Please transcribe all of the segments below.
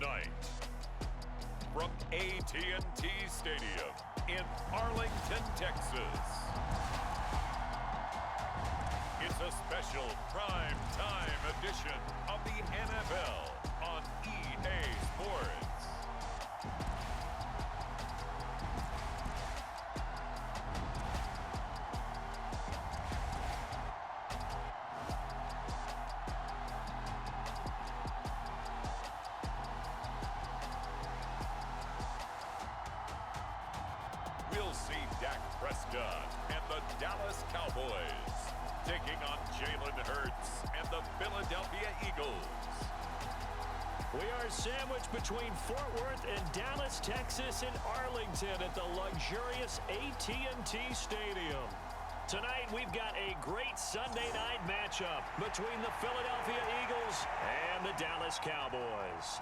Tonight, from AT&T Stadium in Arlington, Texas, it's a special prime time edition of the NFL on EA Sports. We'll see Dak Prescott and the Dallas Cowboys taking on Jalen Hurts and the Philadelphia Eagles. We are sandwiched between Fort Worth and Dallas, Texas, and Arlington at the luxurious AT&T Stadium. Tonight, we've got a great Sunday night matchup between the Philadelphia Eagles and the Dallas Cowboys.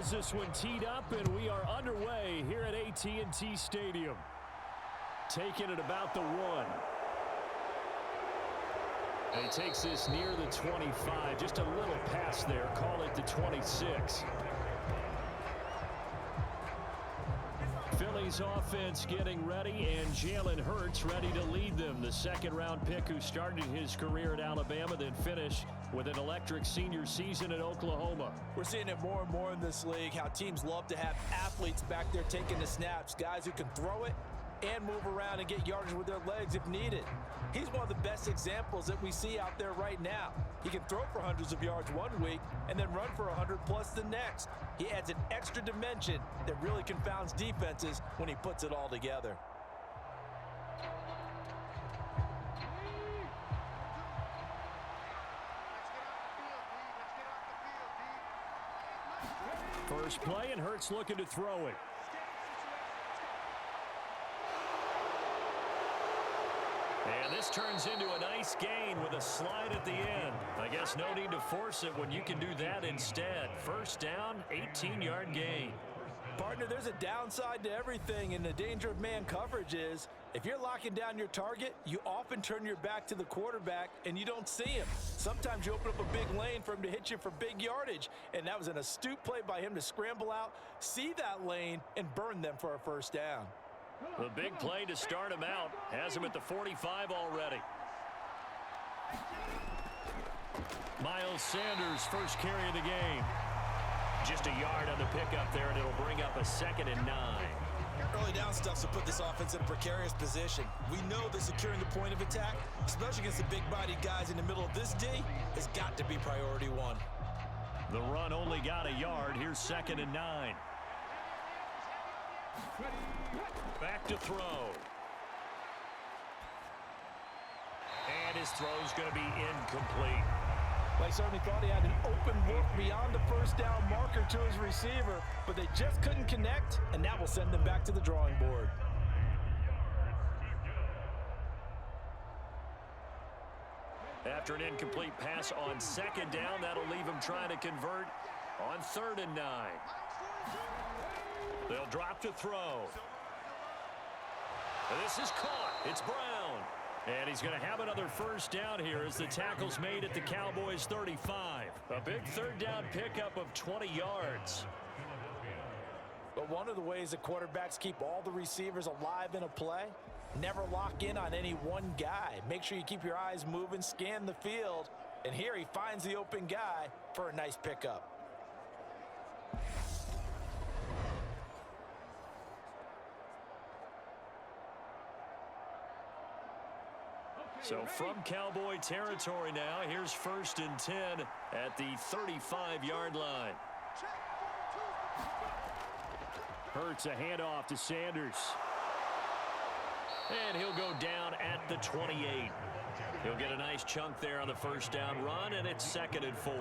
This one teed up, and we are underway here at AT&T Stadium. Taking it about the 1. And he takes this near the 25. Just a little pass there. Call it the 26. Philly's offense getting ready, and Jalen Hurts ready to lead them. The second-round pick who started his career at Alabama, then finished with an electric senior season at Oklahoma. We're seeing it more and more in this league, how teams love to have athletes back there taking the snaps, guys who can throw it and move around and get yardage with their legs if needed. He's one of the best examples that we see out there right now. He can throw for hundreds of yards one week and then run for 100+ the next. He adds an extra dimension that really confounds defenses when he puts it all together. First play, and Hurts looking to throw it. And this turns into a nice gain with a slide at the end. I guess no need to force it when you can do that instead. First down, 18-yard gain. Partner, there's a downside to everything, and the danger of man coverage is if you're locking down your target, you often turn your back to the quarterback and you don't see him. Sometimes you open up a big lane for him to hit you for big yardage, and that was an astute play by him to scramble out, see that lane, and burn them for a first down. The big play to start him out has him at the 45 already. Miles Sanders, first carry of the game. Just a yard on the pickup there, and it'll bring up a 2nd and 9. Early down stuff to put this offense in a precarious position. We know that securing the point of attack, especially against the big-bodied guys in the middle of this D, has got to be priority 1. The run only got a yard. Here's 2nd and 9. Back to throw. And his throw's going to be incomplete. They certainly thought he had an open look beyond the first down marker to his receiver, but they just couldn't connect, and that will send them back to the drawing board. After an incomplete pass on 2nd down, that'll leave him trying to convert on 3rd and 9. They'll drop to throw. And this is caught. It's Brown. And he's going to have another first down here as the tackle's made at the Cowboys 35. A big 3rd down pickup of 20 yards. But one of the ways that quarterbacks keep all the receivers alive in a play, never lock in on any one guy. Make sure you keep your eyes moving, scan the field, and here he finds the open guy for a nice pickup. So from Cowboy territory now, here's 1st and 10 at the 35-yard line. Hurts a handoff to Sanders. And he'll go down at the 28. He'll get a nice chunk there on the first down run, and it's 2nd and 4.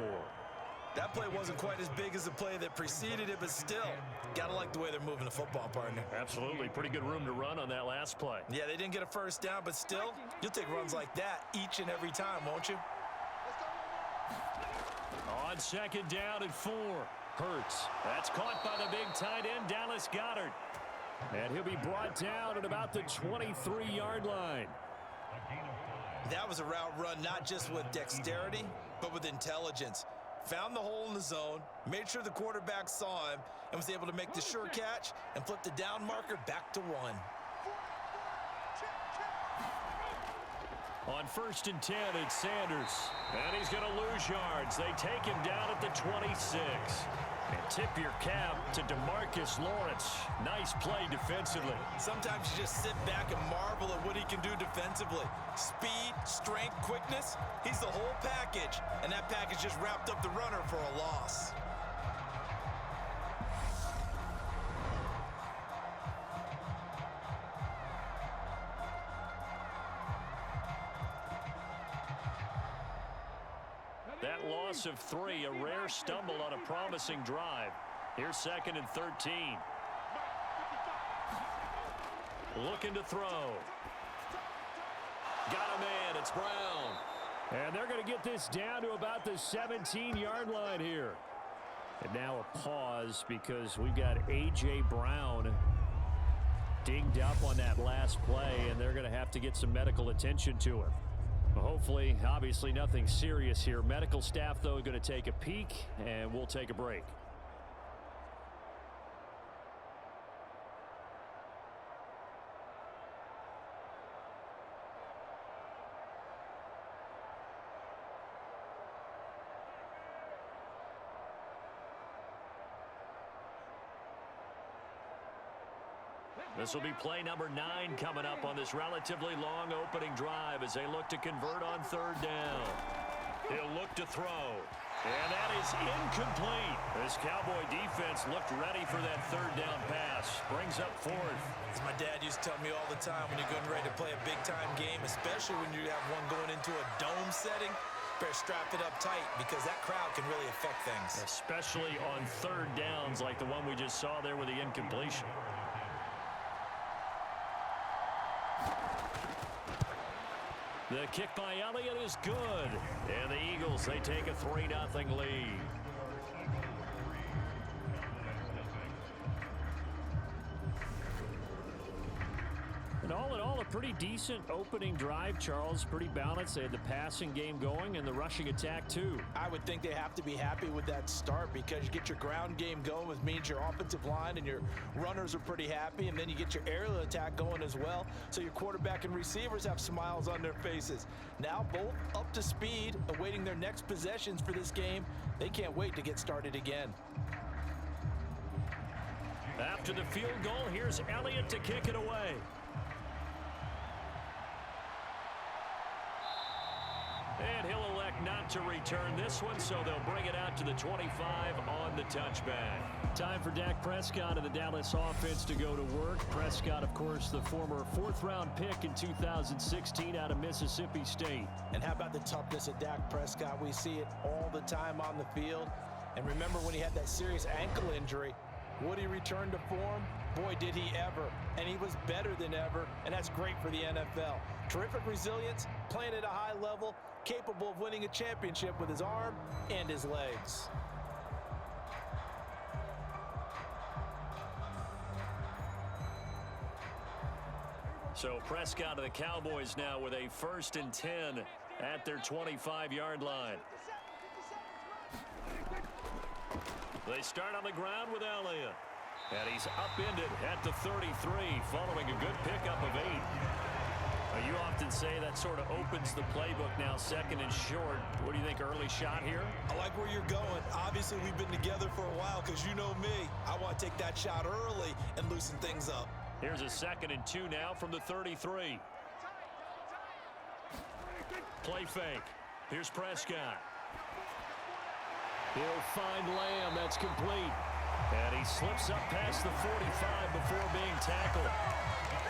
That play wasn't quite as big as the play that preceded it, but still, gotta like the way they're moving the football, partner. Absolutely. Pretty good room to run on that last play. Yeah, they didn't get a first down, but still, you'll take runs like that each and every time, won't you? On 2nd down and 4. Hurts. That's caught by the big tight end, Dallas Goedert. And he'll be brought down at about the 23-yard line. That was a route run not just with dexterity, but with intelligence. Found the hole in the zone, made sure the quarterback saw him, and was able to make the sure catch and flip the down marker back to 1. On 1st and 10, it's Sanders. And he's going to lose yards. They take him down at the 26. And tip your cap to DeMarcus Lawrence. Nice play defensively. Sometimes you just sit back and marvel at what he can do defensively. Speed, strength, quickness, he's the whole package. And that package just wrapped up the runner for a loss. That loss of 3, a rare stumble on a promising drive. Here's 2nd and 13. Looking to throw. Got a man, it's Brown. And they're going to get this down to about the 17-yard line here. And now a pause because we've got A.J. Brown dinged up on that last play, and they're going to have to get some medical attention to him. Hopefully, obviously nothing serious here. Medical staff, though, going to take a peek, and we'll take a break. This will be play number 9 coming up on this relatively long opening drive as they look to convert on 3rd down. He'll look to throw. And that is incomplete. This Cowboy defense looked ready for that 3rd down pass. Brings up 4th. As my dad used to tell me all the time, when you're getting ready to play a big-time game, especially when you have one going into a dome setting, better strap it up tight because that crowd can really affect things. Especially on 3rd downs like the one we just saw there with the incompletion. The kick by Elliott is good. And the Eagles, they take a 3-0 lead. And all in all, a pretty decent opening drive, Charles. Pretty balanced. They had the passing game going and the rushing attack, too. I would think they have to be happy with that start because you get your ground game going, which means your offensive line and your runners are pretty happy, and then you get your aerial attack going as well, so your quarterback and receivers have smiles on their faces. Now both up to speed, awaiting their next possessions for this game. They can't wait to get started again. After the field goal, here's Elliott to kick it away. And he'll elect not to return this one, so they'll bring it out to the 25 on the touchback. Time for Dak Prescott and the Dallas offense to go to work. Prescott, of course, the former 4th-round pick in 2016 out of Mississippi State. And how about the toughness of Dak Prescott? We see it all the time on the field. And remember when he had that serious ankle injury, would he return to form? Boy, did he ever. And he was better than ever, and that's great for the NFL. Terrific resilience, playing at a high level, capable of winning a championship with his arm and his legs. So Prescott of the Cowboys now with a 1st and 10 at their 25-yard line. They start on the ground with Elliott. And he's upended at the 33 following a good pickup of 8. You often say that sort of opens the playbook now, 2nd and short. What do you think, early shot here? I like where you're going. Obviously, we've been together for a while because you know me. I want to take that shot early and loosen things up. Here's a 2nd and 2 now from the 33. Play fake. Here's Prescott. He'll find Lamb. That's complete. And he slips up past the 45 before being tackled.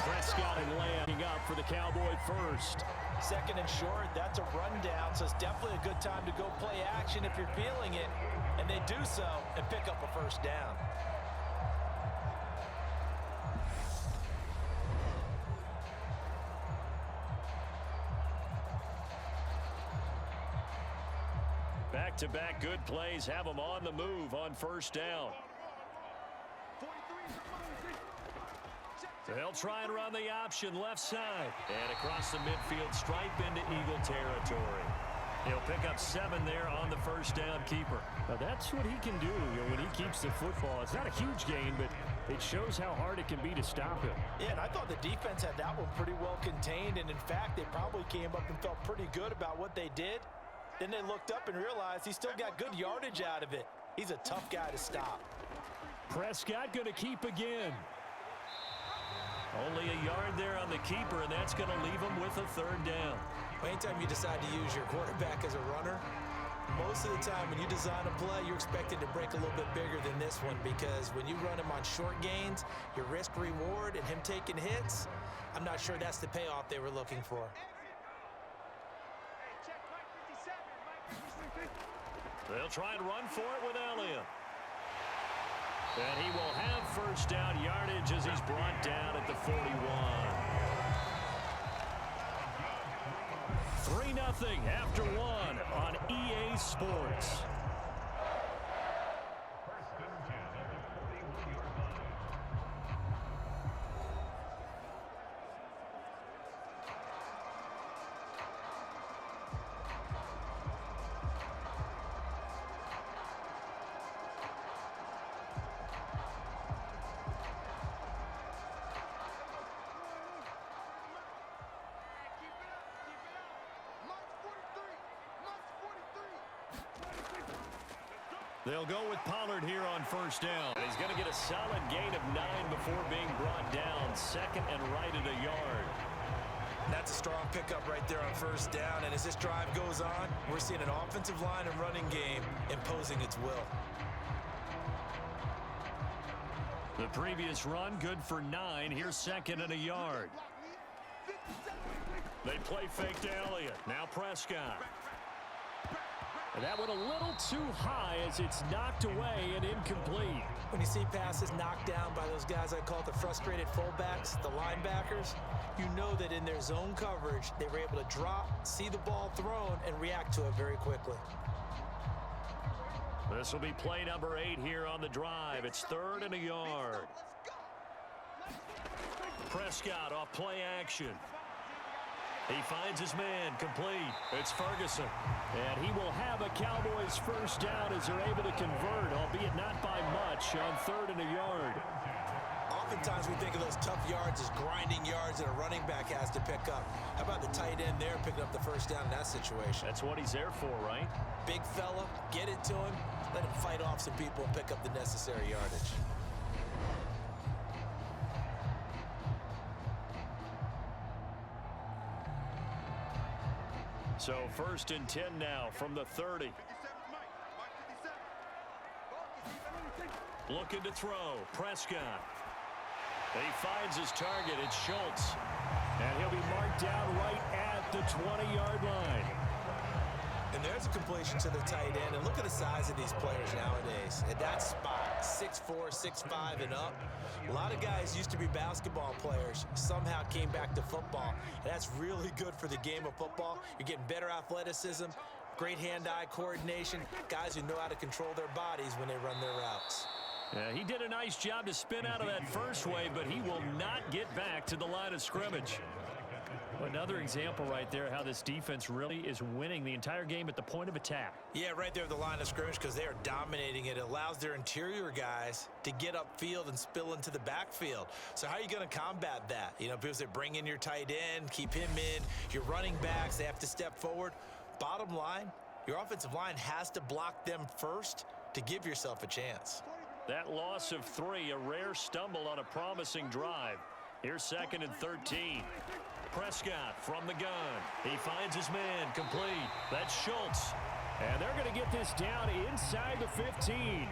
Prescott and Lamb up for the Cowboy first. Second and short, that's a rundown, so it's definitely a good time to go play action if you're feeling it. And they do so and pick up a first down. Back-to-back good plays have them on the move on first down. They'll try and run the option left side. And across the midfield stripe into Eagle territory. He'll pick up 7 there on the first down keeper. Now that's what he can do when he keeps the football. It's not a huge gain, but it shows how hard it can be to stop him. Yeah, and I thought the defense had that one pretty well contained. And in fact, they probably came up and felt pretty good about what they did. Then they looked up and realized he still got good yardage out of it. He's a tough guy to stop. Prescott going to keep again. Only a yard there on the keeper, and that's going to leave him with a third down. Anytime you decide to use your quarterback as a runner, most of the time when you design a play, you're expected to break a little bit bigger than this one, because when you run him on short gains, your risk-reward and him taking hits, I'm not sure that's the payoff they were looking for. They'll try and run for it with Elliott. And he will have first down yardage as he's brought down at the 41. 3-0 after 1 on EA Sports. They'll go with Pollard here on first down. And he's going to get a solid gain of 9 before being brought down. Second and right at a yard. That's a strong pickup right there on first down. And as this drive goes on, we're seeing an offensive line and running game imposing its will. The previous run good for 9. Here's second and a yard. They play fake to Elliott. Now Prescott. And that went a little too high as it's knocked away and incomplete. When you see passes knocked down by those guys I call the frustrated fullbacks, the linebackers, you know that in their zone coverage, they were able to drop, see the ball thrown, and react to it very quickly. This will be play number 8 here on the drive. It's third and a yard. Prescott off play action. He finds his man, complete. It's Ferguson. And he will have a Cowboys first down as they're able to convert, albeit not by much, on third and a yard. Oftentimes we think of those tough yards as grinding yards that a running back has to pick up. How about the tight end there picking up the first down in that situation? That's what he's there for, right? Big fella, get it to him, let him fight off some people and pick up the necessary yardage. So first and 10 now from the 30. Looking to throw. Prescott. He finds his target. It's Schultz. And he'll be marked down right at the 20-yard line. And there's a completion to the tight end. And look at the size of these players nowadays. At that spot, 6'4", 6'5", and up. A lot of guys used to be basketball players, somehow came back to football. And that's really good for the game of football. You're getting better athleticism, great hand-eye coordination, guys who know how to control their bodies when they run their routes. Yeah, he did a nice job to spin out of that first wave, but he will not get back to the line of scrimmage. Another example right there how this defense really is winning the entire game at the point of attack. Yeah, right there at the line of scrimmage because they are dominating it. It allows their interior guys to get upfield and spill into the backfield. So how are you going to combat that? You know, because they bring in your tight end, keep him in. Your running backs, they have to step forward. Bottom line, your offensive line has to block them first to give yourself a chance. That loss of 3, a rare stumble on a promising drive. Here's second and 13. Prescott from the gun. He finds his man, complete. That's Schultz. And they're going to get this down inside the 15.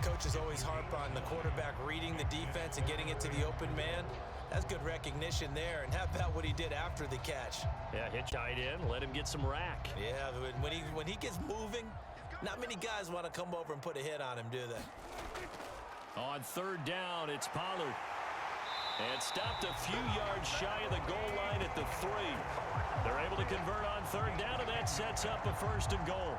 Coaches always harp on the quarterback reading the defense and getting it to the open man. That's good recognition there. And how about what he did after the catch? Yeah, hitchhike in, let him get some rack. Yeah, when he gets moving, not many guys want to come over and put a hit on him, do they? On third down, it's Pollard. And stopped a few yards shy of the goal line at the 3. They're able to convert on third down, and that sets up a 1st and goal.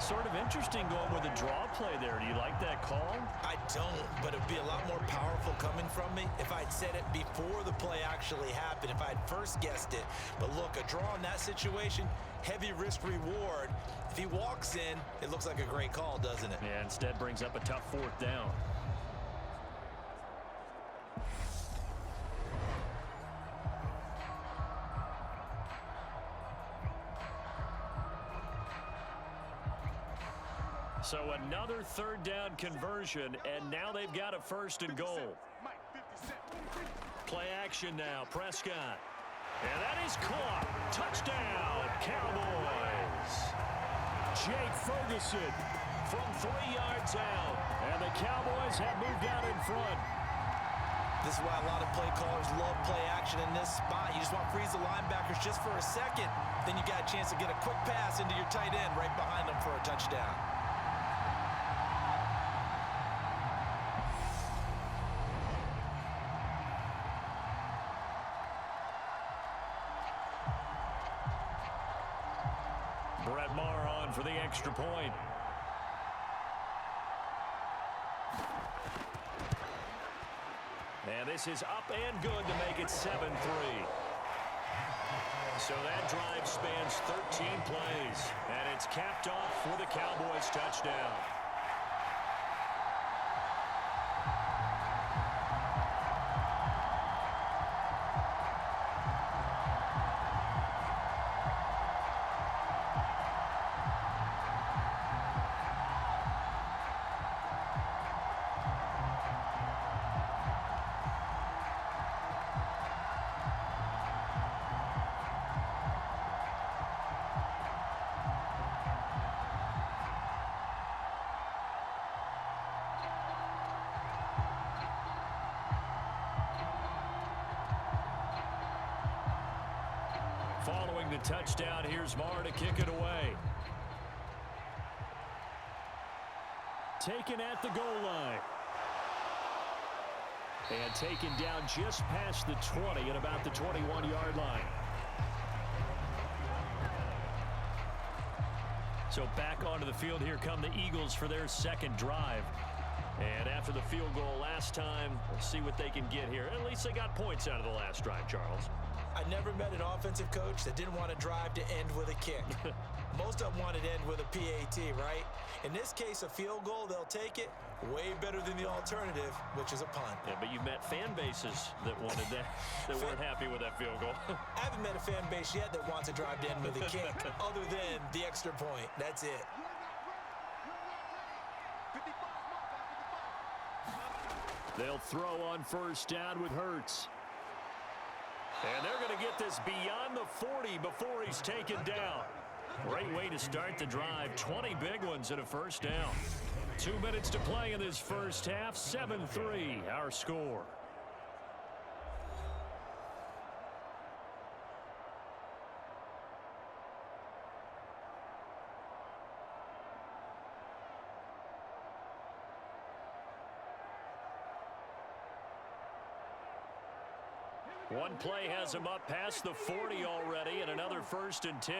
Sort of interesting going with a draw play there. Do you like that call? I don't, but it'd be a lot more powerful coming from me if I'd said it before the play actually happened, if I'd first guessed it. But look, a draw in that situation, heavy risk reward. If he walks in, it looks like a great call, doesn't it? Yeah, instead brings up a tough 4th down. So another third down conversion, and now they've got a 1st and goal. Play action now, Prescott. And that is caught. Touchdown, Cowboys. Jake Ferguson from 3 yards out. And the Cowboys have moved out in front. This is why a lot of play callers love play action in this spot. You just want to freeze the linebackers just for a second. Then you got a chance to get a quick pass into your tight end right behind them for a touchdown. Brett Maher on for the extra point. And this is up and good to make it 7-3. So that drive spans 13 plays, and it's capped off with a Cowboys touchdown. Following the touchdown, here's Maher to kick it away. Taken at the goal line. And taken down just past the 20 at about the 21-yard line. So back onto the field, here come the Eagles for their 2nd drive. And after the field goal last time, we'll see what they can get here. At least they got points out of the last drive, Charles. I never met an offensive coach that didn't want to drive to end with a kick. Most of them want to end with a PAT, right? In this case, a field goal, they'll take it. Way better than the alternative, which is a punt. Yeah, but you've met fan bases that wanted that, that weren't happy with that field goal. I haven't met a fan base yet that wants to drive to end with a kick, other than the extra point. That's it. They'll throw on 1st down with Hurts. And they're going to get this beyond the 40 before he's taken down. Great way to start the drive. 20 big ones and a 1st down. 2 minutes to play in this first half. 7-3, our score. One play has him up past the 40 already, and another 1st and 10.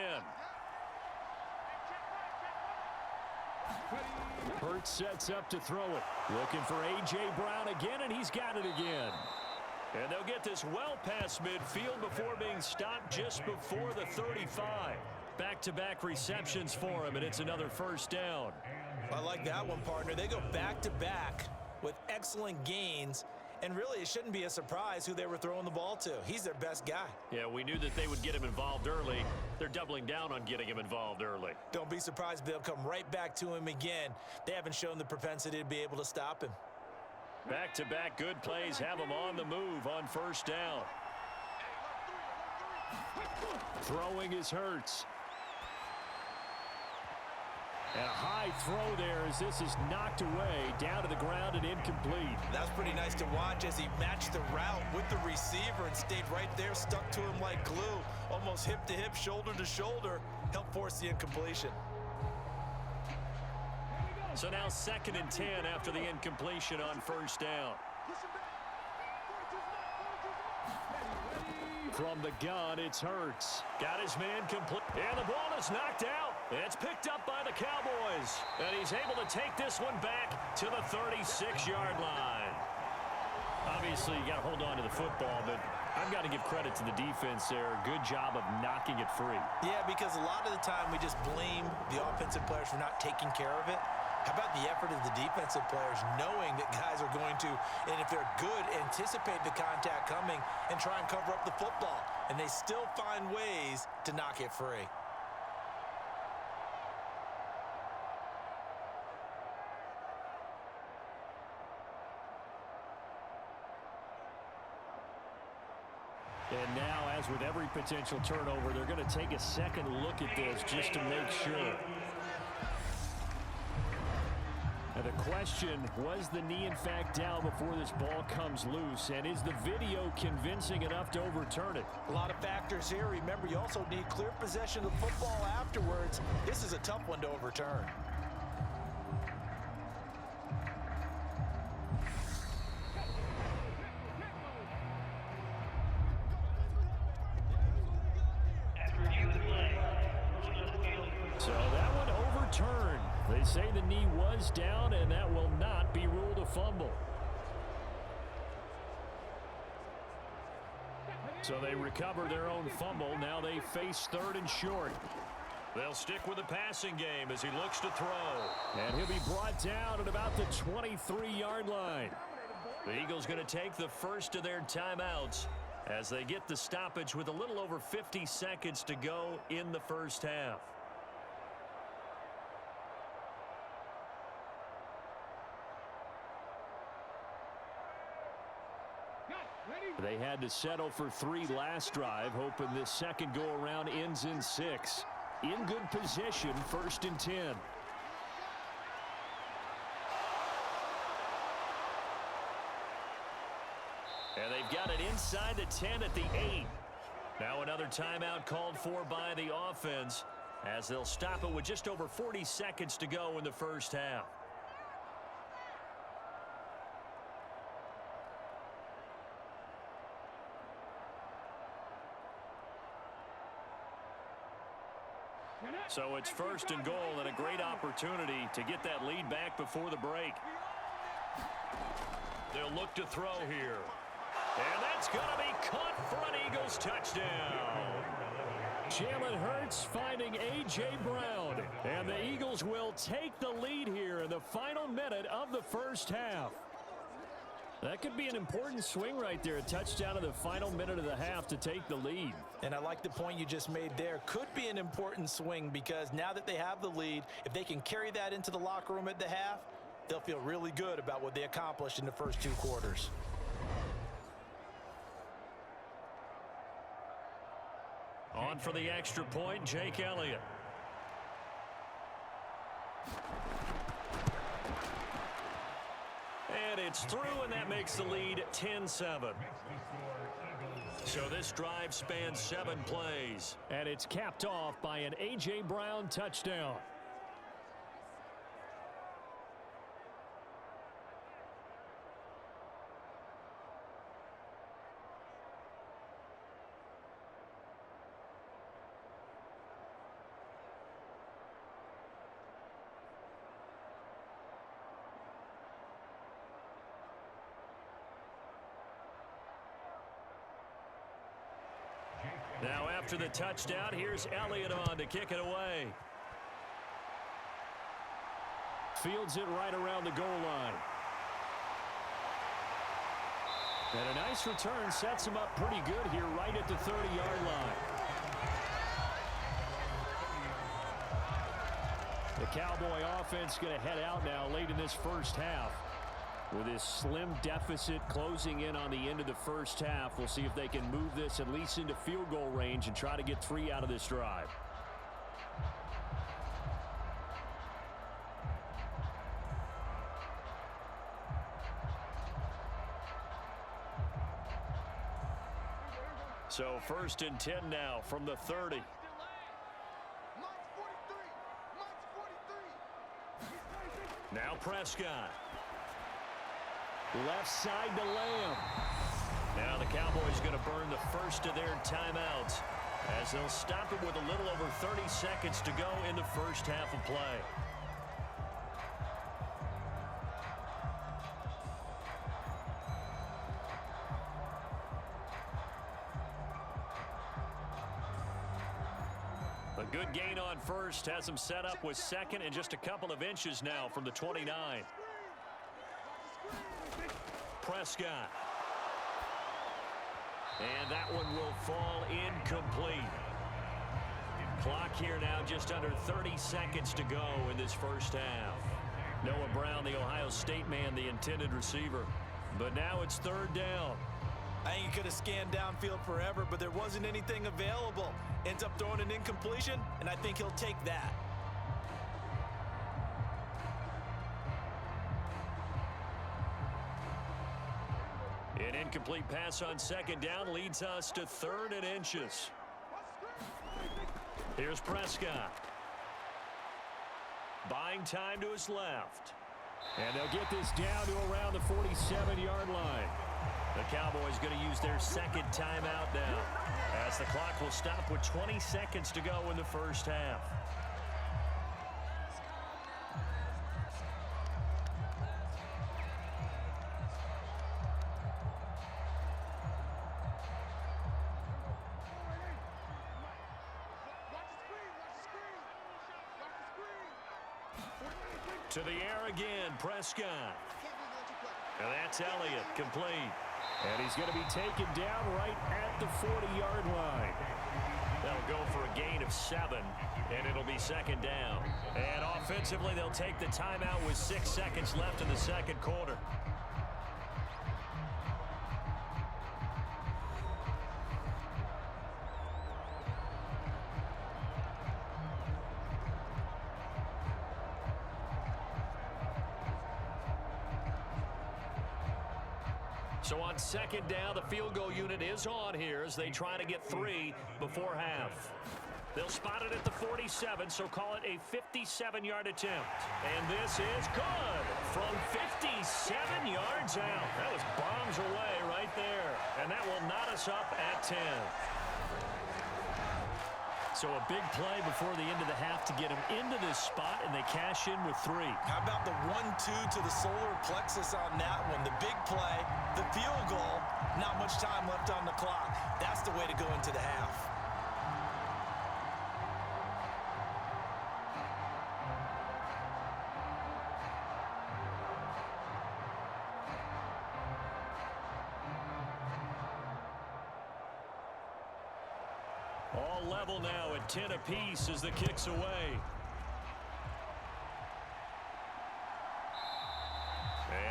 Hurts sets up to throw it. Looking for A.J. Brown again, and he's got it again. And they'll get this well past midfield before being stopped just before the 35. Back-to-back receptions for him, and it's another 1st down. I like that one, partner. They go back-to-back with excellent gains. And really, it shouldn't be a surprise who they were throwing the ball to. He's their best guy. Yeah, we knew that they would get him involved early. They're doubling down on getting him involved early. Don't be surprised they'll come right back to him again. They haven't shown the propensity to be able to stop him. Back-to-back good plays have him on the move on 1st down. Throwing is Hurts. And a high throw there as this is knocked away, down to the ground and incomplete. That's pretty nice to watch as he matched the route with the receiver and stayed right there, stuck to him like glue, almost hip to hip, shoulder to shoulder, helped force the incompletion. So now 2nd and 10 after the incompletion on first down. From the gun, it's Hurts. Got his man complete. And the ball is knocked out. It's picked up by the Cowboys. And he's able to take this one back to the 36-yard line. Obviously, you got to hold on to the football, but I've got to give credit to the defense there. Good job of knocking it free. Yeah, because a lot of the time we just blame the offensive players for not taking care of it. How about the effort of the defensive players knowing that guys are going to, and if they're good, anticipate the contact coming and try and cover up the football. And they still find ways to knock it free. And now, as with every potential turnover, they're going to take a second look at this just to make sure. And the question, was the knee in fact down before this ball comes loose? And is the video convincing enough to overturn it? A lot of factors here. Remember, you also need clear possession of the football afterwards. This is a tough one to overturn. So that one overturned. They say the knee was down, and that will not be ruled a fumble. So they recover their own fumble. Now they face 3rd and short. They'll stick with the passing game as he looks to throw. And he'll be brought down at about the 23-yard line. The Eagles going to take the first of their timeouts as they get the stoppage with a little over 50 seconds to go in the first half. They had to settle for 3 last drive, hoping this second go-around ends in 6. In good position, 1st and 10. And they've got it inside the 10 at the 8. Now another timeout called for by the offense as they'll stop it with just over 40 seconds to go in the first half. So it's 1st and goal and a great opportunity to get that lead back before the break. They'll look to throw here. And that's going to be caught for an Eagles touchdown. Jalen Hurts finding A.J. Brown. And the Eagles will take the lead here in the final minute of the first half. That could be an important swing right there. A touchdown in the final minute of the half to take the lead. And I like the point you just made there. Could be an important swing because now that they have the lead, if they can carry that into the locker room at the half, they'll feel really good about what they accomplished in the first 2 quarters. On for the extra point, Jake Elliott. And it's through, and that makes the lead 10-7. So this drive spans 7 plays. And it's capped off by an A.J. Brown touchdown. Now after the touchdown, here's Elliott on to kick it away. Fields it right around the goal line. And a nice return sets him up pretty good here right at the 30-yard line. The Cowboy offense going to head out now late in this first half. With this slim deficit closing in on the end of the first half, we'll see if they can move this at least into field goal range and try to get 3 out of this drive. So 1st and 10 now from the 30. Now Prescott. Left side to Lamb. Now the Cowboys going to burn the first of their timeouts as they'll stop it with a little over 30 seconds to go in the first half of play. A good gain on first has them set up with second and just a couple of inches now from the 29. Prescott. And that one will fall incomplete. Clock here now just under 30 seconds to go in this first half. Noah Brown, the Ohio State man, the intended receiver. But now it's 3rd down. I think he could have scanned downfield forever, but there wasn't anything available. Ends up throwing an incompletion, and I think he'll take that. An incomplete pass on 2nd down leads us to 3rd and inches. Here's Prescott. Buying time to his left. And they'll get this down to around the 47-yard line. The Cowboys going to use their 2nd timeout now, as the clock will stop with 20 seconds to go in the first half. To the air again, Prescott. And that's Elliott, complete. And he's going to be taken down right at the 40-yard line. They'll go for a gain of 7, and it'll be 2nd down. And offensively, they'll take the timeout with 6 seconds left in the 2nd quarter. So on 2nd down, the field goal unit is on here as they try to get 3 before half. They'll spot it at the 47, so call it a 57-yard attempt. And this is good from 57 yards out. That was bombs away right there. And that will knot us up at 10. So a big play before the end of the half to get them into this spot, and they cash in with 3. How about the 1-2 to the solar plexus on that one? The big play, the field goal, not much time left on the clock. That's the way to go into the half. All level now at 10 apiece as the kick's away.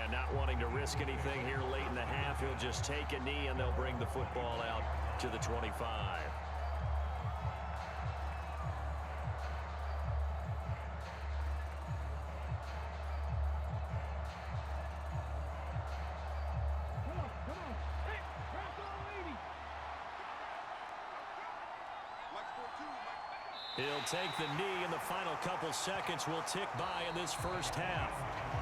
And not wanting to risk anything here late in the half, he'll just take a knee and they'll bring the football out to the 25. He'll take the knee, and the final couple seconds will tick by in this first half.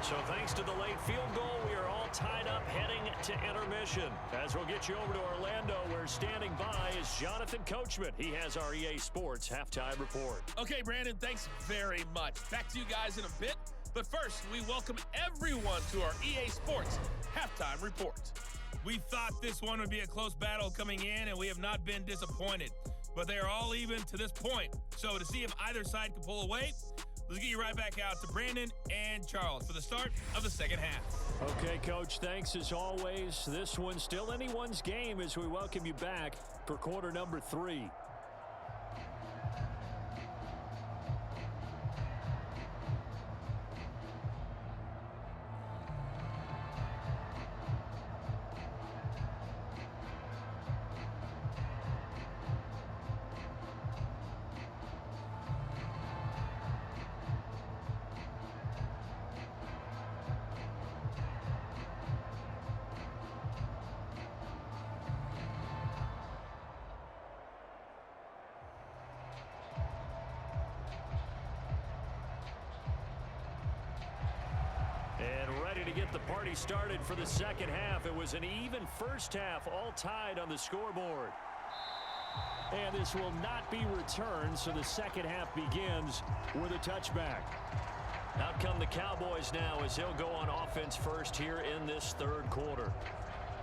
So thanks to the late field goal, we are all tied up heading to intermission. As we'll get you over to Orlando, where standing by is Jonathan Coachman. He has our EA Sports halftime report. Okay, Brandon, thanks very much. Back to you guys in a bit. But first, we welcome everyone to our EA Sports halftime report. We thought this one would be a close battle coming in, and we have not been disappointed. But they are all even to this point. So to see if either side can pull away, let's get you right back out to Brandon and Charles for the start of the second half. Okay, Coach, thanks as always. This one's still anyone's game as we welcome you back for quarter number 3. And ready to get the party started for the second half. It was an even first half, all tied on the scoreboard. And this will not be returned, so the second half begins with a touchback. Out come the Cowboys now as they'll go on offense first here in this third quarter.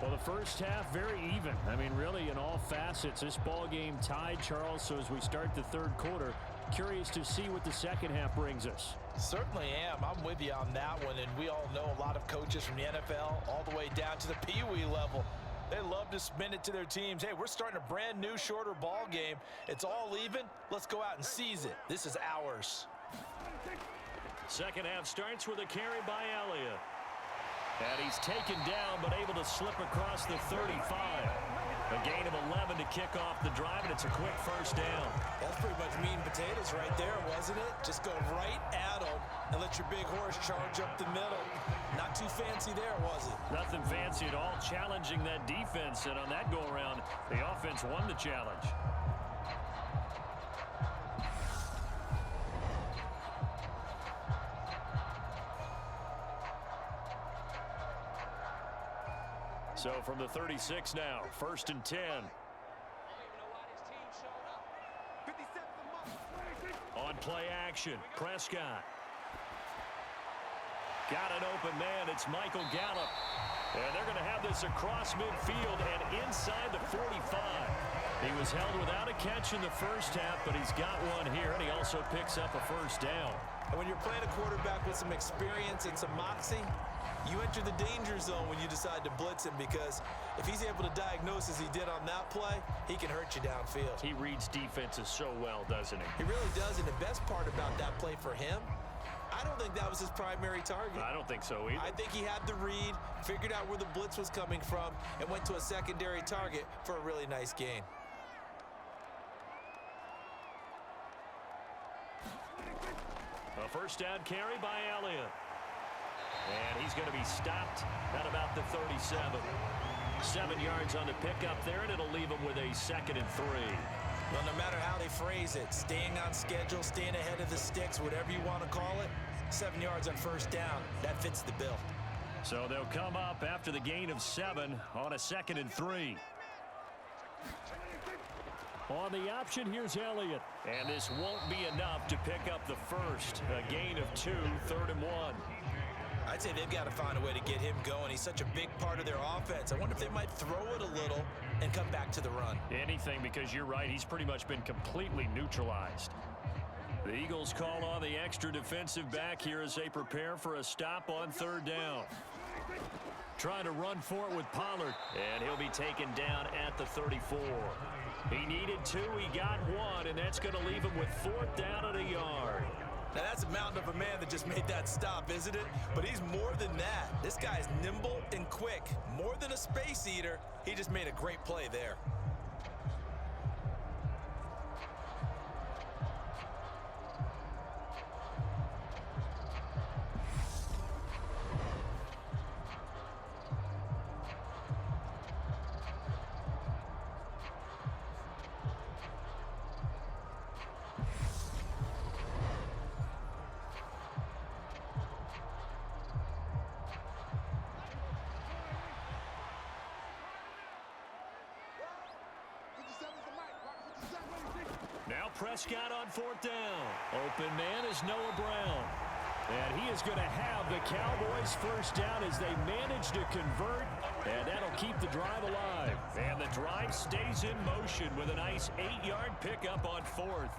Well, the first half, very even. I mean, really, in all facets, this ball game tied, Charles. So as we start the third quarter, curious to see what the second half brings us. Certainly am. I'm with you on that one. And we all know a lot of coaches from the NFL all the way down to the Pee Wee level. They love to spin it to their teams. Hey, we're starting a brand new, shorter ball game. It's all even. Let's go out and seize it. This is ours. Second half starts with a carry by Elliott. And he's taken down, but able to slip across the 35. A gain of 11 to kick off the drive, and it's a quick first down. That's pretty much meat and potatoes right there, wasn't it? Just go right at them and let your big horse charge up the middle. Not too fancy there, was it? Nothing fancy at all, challenging that defense. And on that go-around, the offense won the challenge. So from the 36 now, 1st and 10. On play action, Prescott. Got an open man, it's Michael Gallup. And they're going to have this across midfield and inside the 45. He was held without a catch in the first half, but he's got one here, and he also picks up a first down. And when you're playing a quarterback with some experience and some moxie, you enter the danger zone when you decide to blitz him, because if he's able to diagnose as he did on that play, he can hurt you downfield. He reads defenses so well, doesn't he? He really does, and the best part about that play for him, I don't think that was his primary target. I don't think so either. I think he had the read, figured out where the blitz was coming from, and went to a secondary target for a really nice gain. A first down carry by Elliott. And he's going to be stopped at about the 37. 7 yards on the pickup there, and it'll leave him with a 2nd and 3. Well, no matter how they phrase it, staying on schedule, staying ahead of the sticks, whatever you want to call it, 7 yards on first down, that fits the bill. So they'll come up after the gain of 7 on a 2nd and 3. On the option, here's Elliott. And this won't be enough to pick up the first. A gain of 2, 3rd and 1. I'd say they've got to find a way to get him going. He's such a big part of their offense. I wonder if they might throw it a little and come back to the run. Anything, because you're right. He's pretty much been completely neutralized. The Eagles call on the extra defensive back here as they prepare for a stop on 3rd down. Trying to run for it with Pollard. And he'll be taken down at the 34. He needed 2. He got 1. And that's going to leave him with 4th down at a yard. Now, that's a mountain of a man that just made that stop, isn't it? But he's more than that. This guy's nimble and quick. More than a space eater. He just made a great play there. Now Prescott on 4th down. Open man is Noah Brown. And he is going to have the Cowboys first down as they manage to convert. And that'll keep the drive alive. And the drive stays in motion with a nice 8-yard pickup on 4th.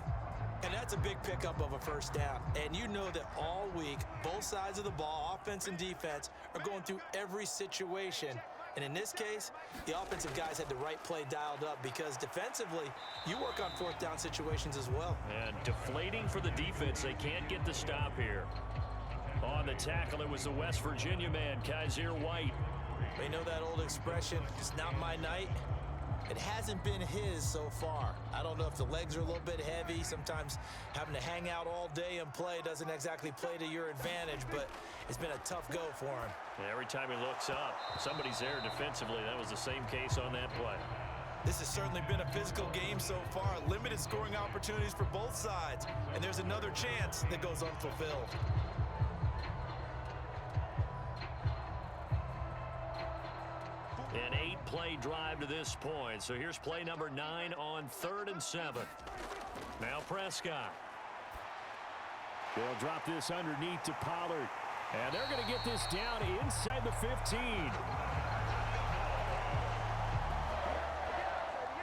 And that's a big pickup of a first down. And you know that all week, both sides of the ball, offense and defense, are going through every situation. And in this case, the offensive guys had the right play dialed up, because defensively, you work on 4th down situations as well. And deflating for the defense. They can't get the stop here. On the tackle, it was the West Virginia man, Kaiser White. They know that old expression, it's not my night. It hasn't been his so far. I don't know if the legs are a little bit heavy. Sometimes having to hang out all day and play doesn't exactly play to your advantage, but it's been a tough go for him. And every time he looks up, somebody's there defensively. That was the same case on that play. This has certainly been a physical game so far. Limited scoring opportunities for both sides. And there's another chance that goes unfulfilled. play drive to this point. So here's play number 9 on 3rd and 7. Now Prescott. They'll drop this underneath to Pollard. And they're going to get this down inside the 15.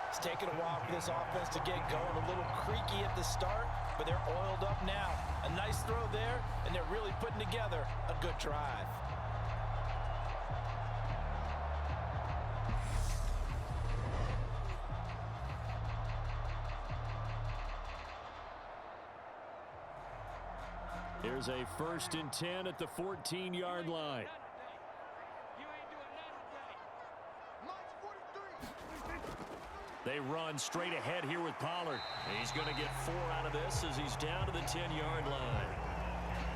It's taken a while for this offense to get going. A little creaky at the start, but they're oiled up now. A nice throw there, and they're really putting together a good drive. Here's a 1st and 10 at the 14-yard line. They run straight ahead here with Pollard. He's going to get 4 out of this as he's down to the 10-yard line.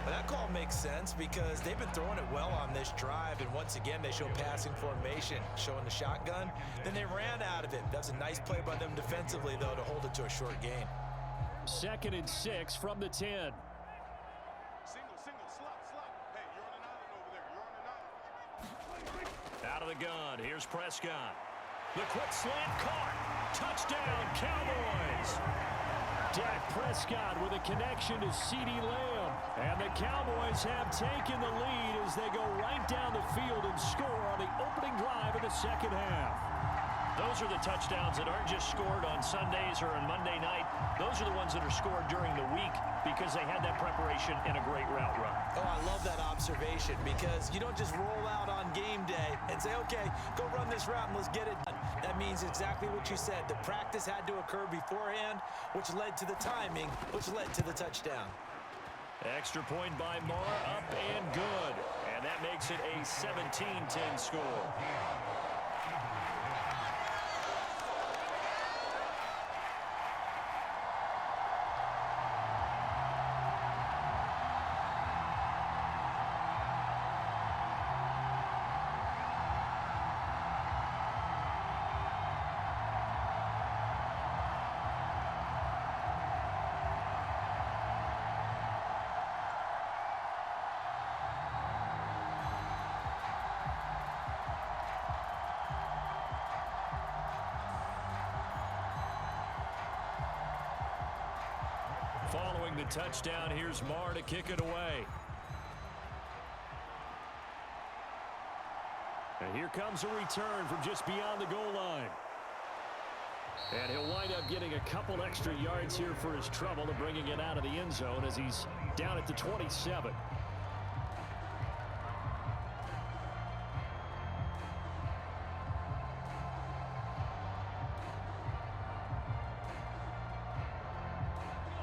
But that call makes sense because they've been throwing it well on this drive, and once again they show passing formation, showing the shotgun. Then they ran out of it. That was a nice play by them defensively, though, to hold it to a short gain. 2nd and 6 from the 10. Out of the gun, here's Prescott. The quick slant caught. Touchdown, Cowboys. Dak Prescott with a connection to CeeDee Lamb. And the Cowboys have taken the lead as they go right down the field and score on the opening drive of the second half. Those are the touchdowns that aren't just scored on Sundays or on Monday night. Those are the ones that are scored during the week because they had that preparation and a great route run. Oh, I love that observation because you don't just roll out on game day and say, okay, go run this route and let's get it done. That means exactly what you said. The practice had to occur beforehand, which led to the timing, which led to the touchdown. Extra point by Marr, up and good. And that makes it a 17-10 score. Following the touchdown, here's Marr to kick it away. And here comes a return from just beyond the goal line. And he'll wind up getting a couple extra yards here for his trouble to bringing it out of the end zone as he's down at the 27.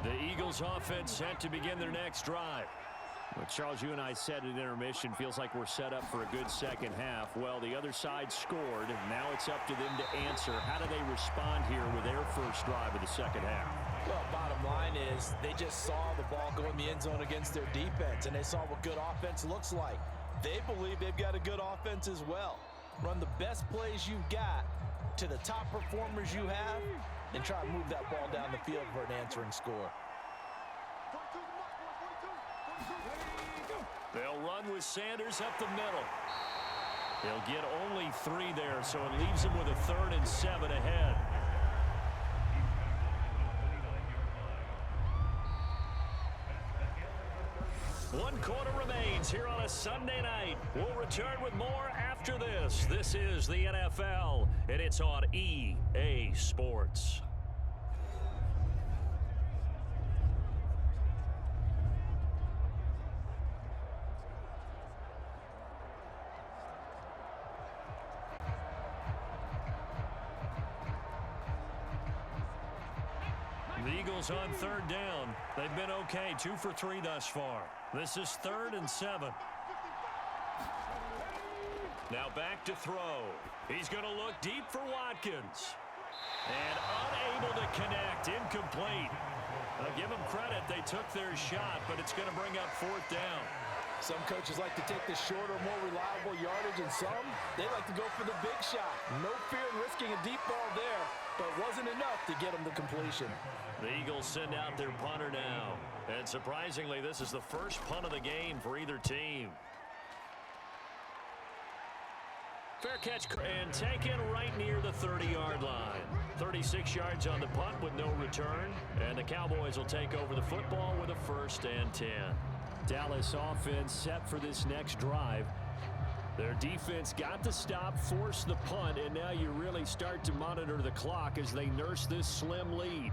The Eagles offense set to begin their next drive. Well, Charles, you and I said at intermission, feels like we're set up for a good second half. Well, the other side scored, and now it's up to them to answer. How do they respond here with their first drive of the second half? Well, bottom line is they just saw the ball go in the end zone against their defense, and they saw what good offense looks like. They believe they've got a good offense as well. Run the best plays you've got to the top performers you have, and try to move that ball down the field for an answering score. They'll run with Sanders up the middle. They'll get only 3 there, so it leaves them with a 3rd and 7 ahead. One quarter remains here on a Sunday night. We'll return with more after this. This is the NFL, and it's on EA Sports. The Eagles on 3rd down. They've been okay, 2 for 3 thus far. This is 3rd and 7. Now back to throw. He's going to look deep for Watkins. And unable to connect, incomplete. I'll give them credit, they took their shot, but it's going to bring up 4th down. Some coaches like to take the shorter, more reliable yardage, and some, they like to go for the big shot. No fear in risking a deep ball there, but it wasn't enough to get them the completion. The Eagles send out their punter now. And surprisingly, this is the first punt of the game for either team. Fair catch and taken right near the 30-yard line. 36 yards on the punt with no return. And the Cowboys will take over the football with a 1st and 10. Dallas offense set for this next drive. Their defense got the stop, forced the punt, and now you really start to monitor the clock as they nurse this slim lead.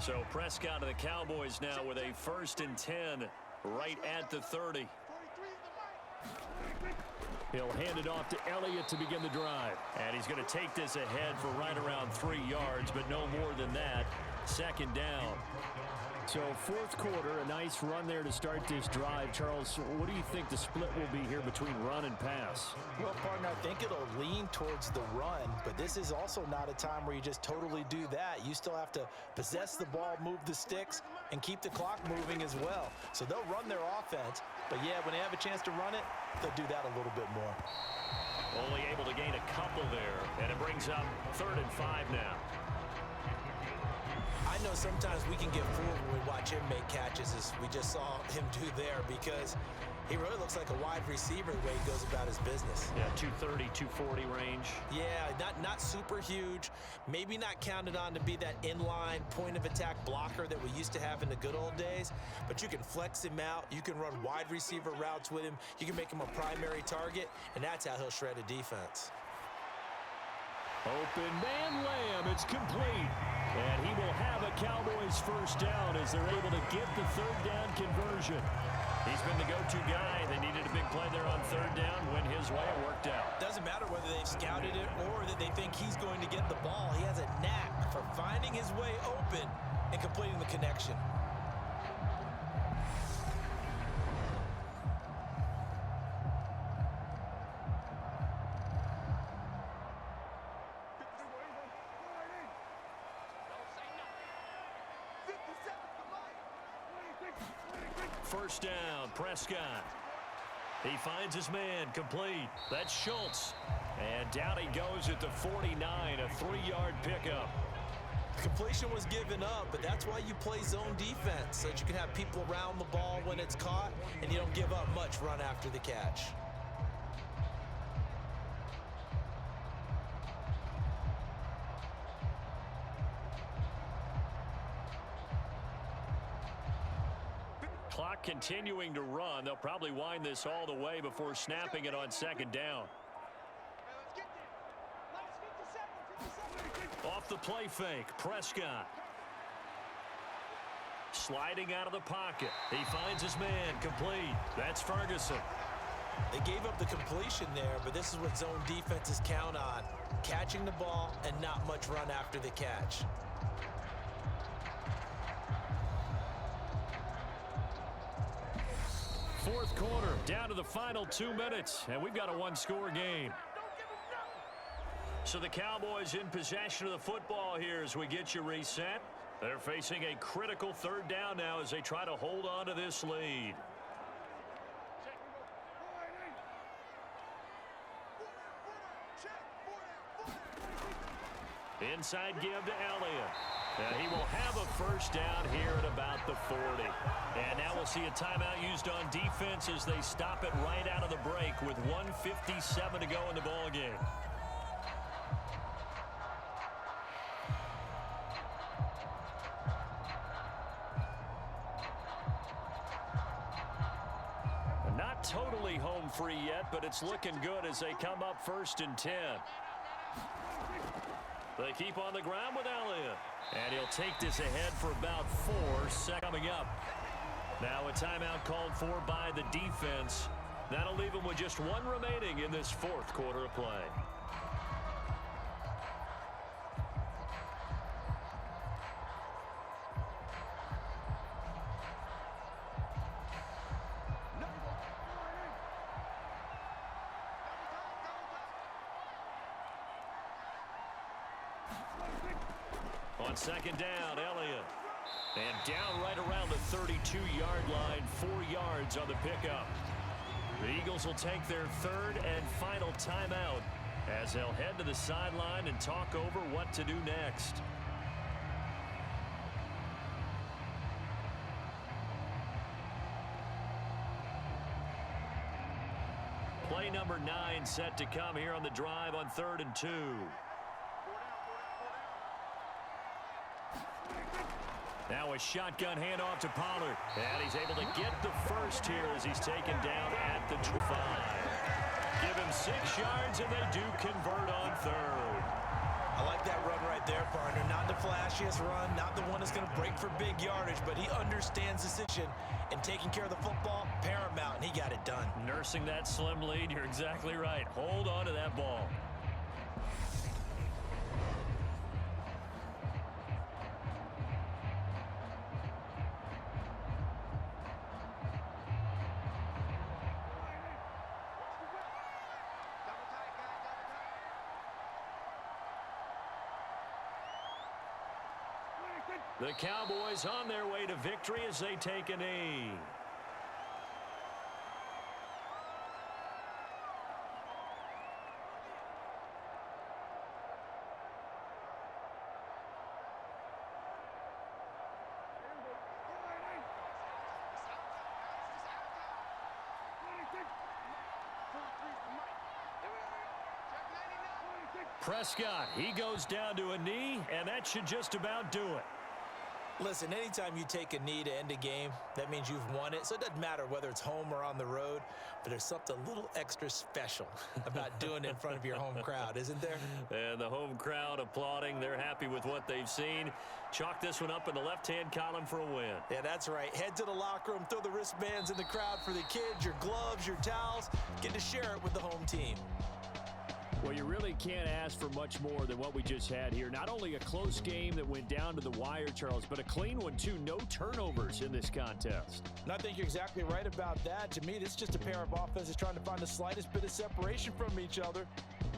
So Prescott of the Cowboys now with a 1st and 10 right at the 30. He'll hand it off to Elliott to begin the drive. And he's going to take this ahead for right around 3 yards, but no more than that. 2nd down. So 4th quarter, a nice run there to start this drive. Charles, what do you think the split will be here between run and pass? Well, partner, I think it'll lean towards the run, but this is also not a time where you just totally do that. You still have to possess the ball, move the sticks, and keep the clock moving as well. So they'll run their offense, but yeah, when they have a chance to run it, they'll do that a little bit more. Only able to gain a couple there, and it brings up 3rd and 5 now. I know sometimes we can get fooled when we watch him make catches, as we just saw him do there, because he really looks like a wide receiver the way he goes about his business. Yeah, 230, 240 range. Yeah, not super huge. Maybe not counted on to be that inline point-of-attack blocker that we used to have in the good old days, but you can flex him out. You can run wide receiver routes with him. You can make him a primary target, and that's how he'll shred a defense. Open man Lamb, it's complete. And he will have a Cowboys 1st down as they're able to get the 3rd down conversion. He's been the go-to guy. They needed a big play there on 3rd down. Went his way, it worked out. Doesn't matter whether they've scouted it or that they think he's going to get the ball. He has a knack for finding his way open and completing the connection. First down, Prescott. He finds his man, complete. That's Schultz. And down he goes at the 49, a 3-yard pickup. The completion was given up, but that's why you play zone defense, so that you can have people around the ball when it's caught, and you don't give up much run after the catch. Clock continuing to run. They'll probably wind this all the way before snapping it on 2nd down. Off the play fake, Prescott. Sliding out of the pocket. He finds his man, complete. That's Ferguson. They gave up the completion there, but this is what zone defenses count on. Catching the ball and not much run after the catch. Fourth quarter, down to the final 2 minutes, and we've got a 1-score game. So the Cowboys in possession of the football here as we get you reset. They're facing a critical 3rd down now as they try to hold on to this lead. Inside give to Elliott. And he will have a 1st down here at about the 40. And now we'll see a timeout used on defense as they stop it right out of the break with 1:57 to go in the ball game. Not totally home free yet, but it's looking good as they come up 1st and 10. They keep on the ground with Elliott. And he'll take this ahead for about 4 seconds coming up. Now a timeout called for by the defense. That'll leave him with just 1 remaining in this 4th quarter of play. On 2nd down, Elliott. And down right around the 32-yard line, 4 yards on the pickup. The Eagles will take their 3rd and final timeout as they'll head to the sideline and talk over what to do next. Play number 9 set to come here on the drive on 3rd and 2. Now a shotgun handoff to Pollard. And he's able to get the first here as he's taken down at the 5. Give him 6 yards, and they do convert on 3rd. I like that run right there, partner. Not the flashiest run, not the one that's going to break for big yardage, but he understands the situation, and taking care of the football, paramount, and he got it done. Nursing that slim lead, you're exactly right. Hold on to that ball. The Cowboys on their way to victory as they take a knee. Prescott, he goes down to a knee, and that should just about do it. Listen, anytime you take a knee to end a game, that means you've won it. So it doesn't matter whether it's home or on the road, but there's something a little extra special about doing it in front of your home crowd, isn't there? And the home crowd applauding. They're happy with what they've seen. Chalk this one up in the left-hand column for a win. Yeah, that's right. Head to the locker room, throw the wristbands in the crowd for the kids, your gloves, your towels. Get to share it with the home team. Well, you really can't ask for much more than what we just had here. Not only a close game that went down to the wire, Charles, but a clean one, too. No turnovers in this contest. And I think you're exactly right about that. To me, this is just a pair of offenses trying to find the slightest bit of separation from each other.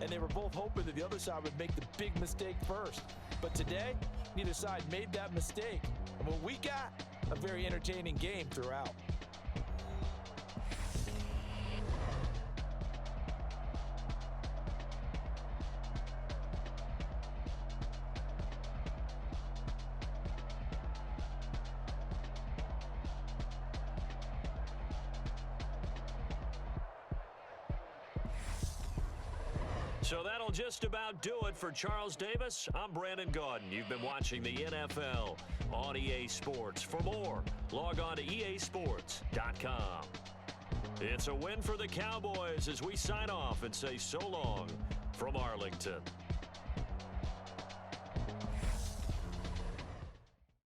And they were both hoping that the other side would make the big mistake first. But today, neither side made that mistake. And what we got, a very entertaining game throughout. So that'll just about do it for Charles Davis. I'm Brandon Gaudin. You've been watching the NFL on EA Sports. For more, log on to easports.com. It's a win for the Cowboys as we sign off and say so long from Arlington.